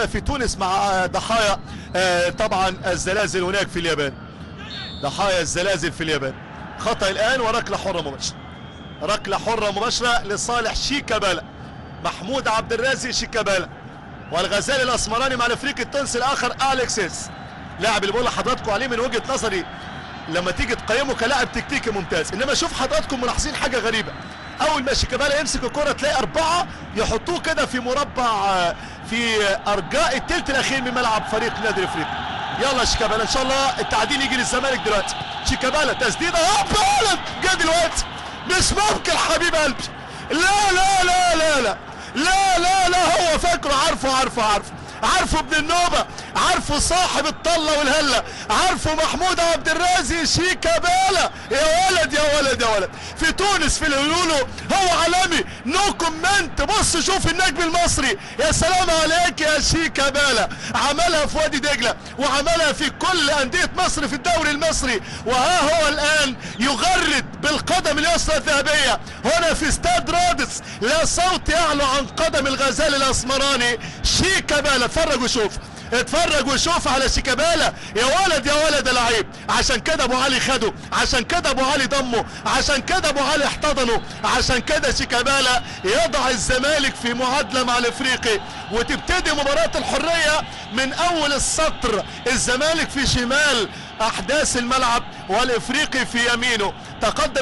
في تونس مع ضحايا طبعا الزلازل هناك في اليابان. ضحايا الزلازل في اليابان. خطأ الآن وركلة حرة مباشرة. ركلة حرة مباشرة لصالح شيكابالا. محمود عبد الرازق شيكابالا. والغزال الأسمراني مع الافريقي التونسي الآخر أليكسيس. لاعب اللي بقول لحضراتكم عليه من وجهة نظري لما تيجي تقيمه كلاعب تكتيكي ممتاز، انما شوف حضراتكم ملاحظين حاجة غريبة. اول ما شيكابالا يمسك الكرة تلاقي 4 يحطوه كده في مربع في ارجاء الثلث الاخير من ملعب فريق نادي الافريقي. يلا شيكابالا ان شاء الله التعديل يجي للزمالك دلوقتي. شيكابالا تسديده هوبا جه دلوقتي. مش ممكن حبيب قلبي. لا لا لا لا لا لا لا لا هو فاكره عارفه ابن النوبة، عارفه صاحب الطلة والهلة، عارفه محمود عبد الرازق شيكابالا. يا ولد يا ولد يا ولد. في تونس في الهلولو هو عالمي، نو كومنت. بص شوف النجم المصري، يا سلام عليك يا شيكابالا. عملها في وادي دجلة وعملها في كل أندية مصر في الدوري المصري، وها هو الآن يغرد بالقدم اليسرى الذهبية هنا في استاد رادس. لا صوت يعلو عن قدم الغزال الأسمراني شيكابالا. اتفرج وشوف على شيكابالا. يا ولد يا ولد يا لعيب. عشان كده ابو علي خده، عشان كده ابو علي ضمه، عشان كده ابو علي احتضنه، عشان كده شيكابالا يضع الزمالك في معادله مع الافريقي، وتبتدي مباراه الحريه من اول السطر. الزمالك في شمال احداث الملعب والافريقي في يمينه. تقدم